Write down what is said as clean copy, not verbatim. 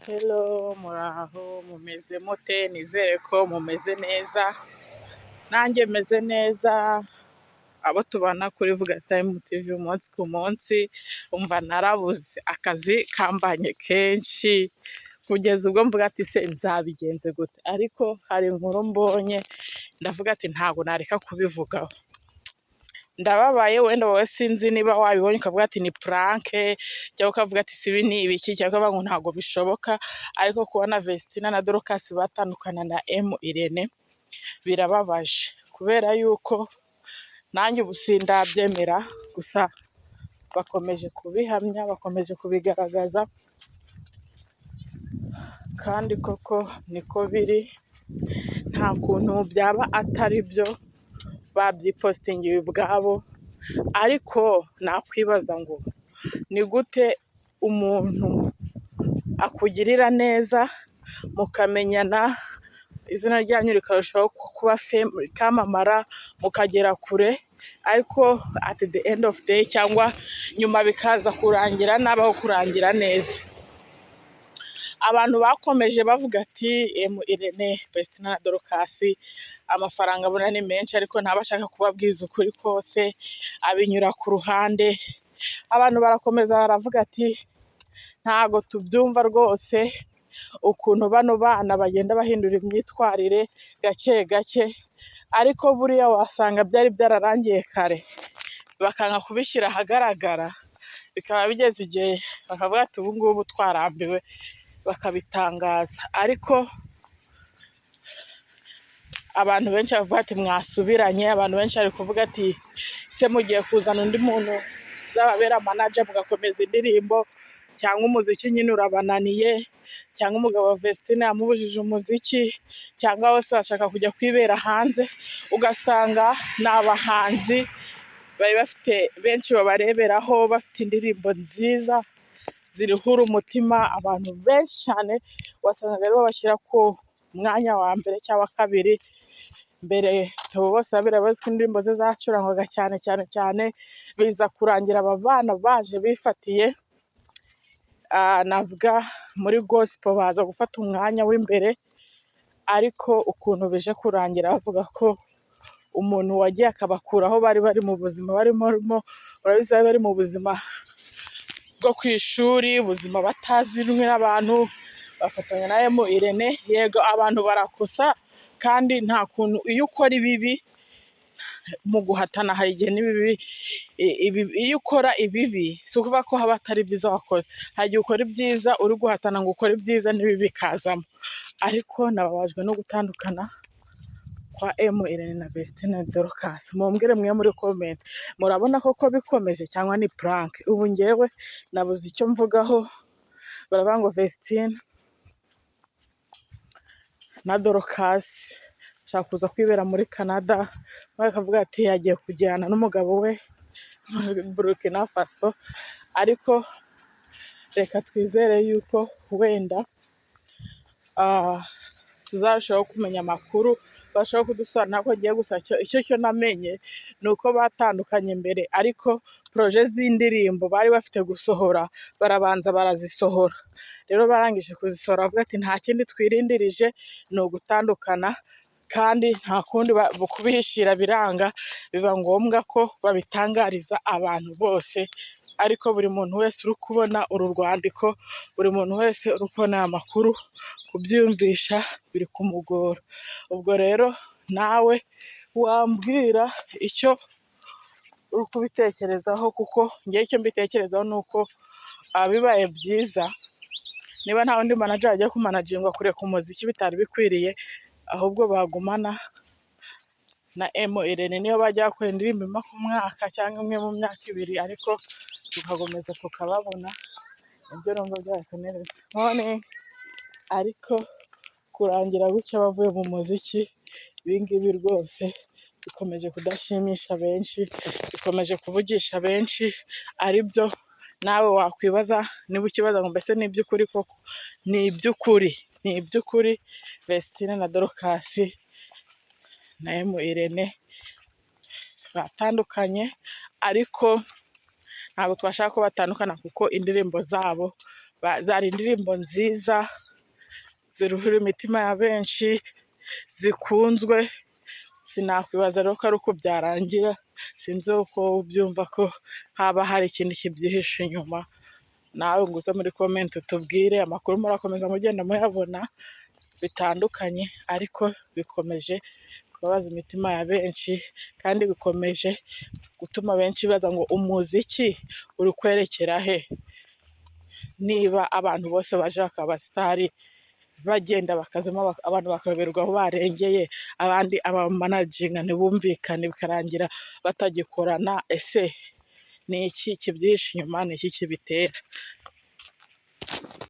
Hello, muraho mumeze mute? Nizere ko mumeze neza, nanjye meze neza. Abo tubana kuri Vuga Time TV umunsi ku munsi, umva narabuze, akazi kambanye kenshi kugeza ubwo mvuga ati se nzabigenze gute, ariko hari inkuru mbonye ndavuga ati ntabwo nareka kubivugaho. Ndababaye, wenda wowe sinzi niba wabibonye ukavuga ati ni puranke, cyangwa ukavuga ati si ibi ni ibiki, cyangwa ukavuga ngo ntabwo bishoboka, ariko kubona Vestina na Dorcas batandukana na Irene birababaje, kubera yuko nanjye ubu sindabyemera, gusa bakomeje kubihamya, bakomeje kubigaragaza, kandi koko niko biri. Nta kuntu byaba atari byo, babyipositingiye ubwabo, ariko nakwibaza ngo ni gute umuntu akugirira neza mukamenyana, izina ryanyu rikarushaho kuba rikamamara, mukagera kure, ariko at the end of day cyangwa nyuma bikaza kurangira nabi aho kurangira neza. Abantu bakomeje bavuga ati Irene, Vestina na Dorcas amafaranga abona ni menshi, ariko ntabashaka kubabwiza ukuri kose, abinyura ku ruhande. Abantu barakomeza baravuga ati ntago tubyumva rwose ukuntu bano bana bagenda bahindura imyitwarire gake gake, ariko buriya wasanga byari byararangiye kare, bakanga kubishyira ahagaragara, bikaba bigeze igihe bakavuga ati ubu ngubu twarambiwe, bakabitangaza. Ariko abantu benshi bavuga ati mwasubiranye, abantu benshi bari kuvuga ati se mugiye kuzana undi muntu uzababera manager mugakomeza indirimbo, cyangwa umuziki nyine urabananiye, cyangwa umugabo wa Vestina yamubujije umuziki, cyangwa bose bashaka kujya kwibera hanze. Ugasanga ni abahanzi bari bafite benshi babareberaho, bafite indirimbo nziza ziruhura umutima, abantu benshi cyane wasanga rero babashyira ku mwanya wa mbere cyangwa kabiri. Mbere Theo Bosebabireba bazi ko indirimbo ze zacurangwaga cyane, biza kurangira aba bana baje bifatiye, navuga muri gospel, baza gufata umwanya w'imbere, ariko ukuntu bije kurangira bavuga ko umuntu wagiye akabakuraho bari mu buzima barimo, urabizi bari mu buzima bwo ku ishuri, ubuzima batazi rumwe n'abantu, bafatanya na Irene. Yego abantu barakosa, kandi nta kuntu iyo ukora ibibi mu guhatana, hari igihe n'ibibi, iyo ukora ibibi si ukuvuga ko haba atari byiza wakoze, hari igihe ukora ibyiza uri guhatana ngo ukore ibyiza n'ibibi bikazamo. Ariko nababajwe no gutandukana kwa Irene na Vestina Dorcas. Mumbwire mwe muri comment, murabona koko bikomeje cyangwa ni prank? Ubu ngewe nabuze icyo mvugaho. Baravuga ngo Vestina na Dorcas ashaka kuza kwibera muri Canada, bakavuga ati yagiye kujyana n'umugabo we muri Burkina Faso, ariko reka twizere yuko wenda tuzarushaho kumenya amakuru, bashobora kudusobanurira ko agiye gusa. Icyo namenye ni uko batandukanye mbere, ariko proje z'indirimbo bari bafite gusohora barabanza barazisohora. Rero barangije kuzisohora bavuga ati nta kindi twirindirije ni ugutandukana, kandi nta kundi kubihishira biranga, biba ngombwa ko babitangariza abantu bose. Ariko buri muntu wese uri kubona uru rwandiko, buri muntu wese uri kubona aya makuru, kubyiyumvisha biri kumugora. Ubwo rero nawe wambwira icyo uri kubitekerezaho, kuko ngewe icyo mbitekerezaho ni uko bibaye byiza niba nta wundi manager agiye kumanagingwa kureka umuziki bitari bikwiriye, ahubwo bagumana na Irene, niyo bajya bakora indirimbo imwe ku mwaka cyangwa imwe mu myaka ibiri, ariko tugakomeza tukababona, ibyo numva byakomereza none. Ariko kurangira gutya bavuye mu muziki, ibingibi rwose bikomeje kudashimisha benshi, bikomeje kuvugisha benshi, ari byo nawe wakwibaza, niba ukibaza ngo mbese ni iby'ukuri koko? Ni iby'ukuri. Vestina na Dorcas na Irene batandukanye, ariko ntabwo twashaka ko batandukana, kuko indirimbo zabo zari indirimbo nziza ziruhura imitima ya benshi, zikunzwe. Sinakwibaza rero ko ari uko byarangira, sinzi uko ubyumva, ko haba hari ikindi kibyihishe inyuma. Nawe ngo uze muri komenti utubwire. Amakuru murakomeza mugenda muyabona bitandukanye, ariko bikomeje kubabaza imitima ya benshi, kandi bikomeje gutuma benshi baza ngo umuziki uri kwerekera he, niba abantu bose baje bakaba abasitari, bagenda bakazamo abantu bakayoberwa aho barengeye, abandi abamanaginga ntibumvikane bikarangira batagikorana. Ese ni iki kibyihishe inyuma? Ni iki kibitera?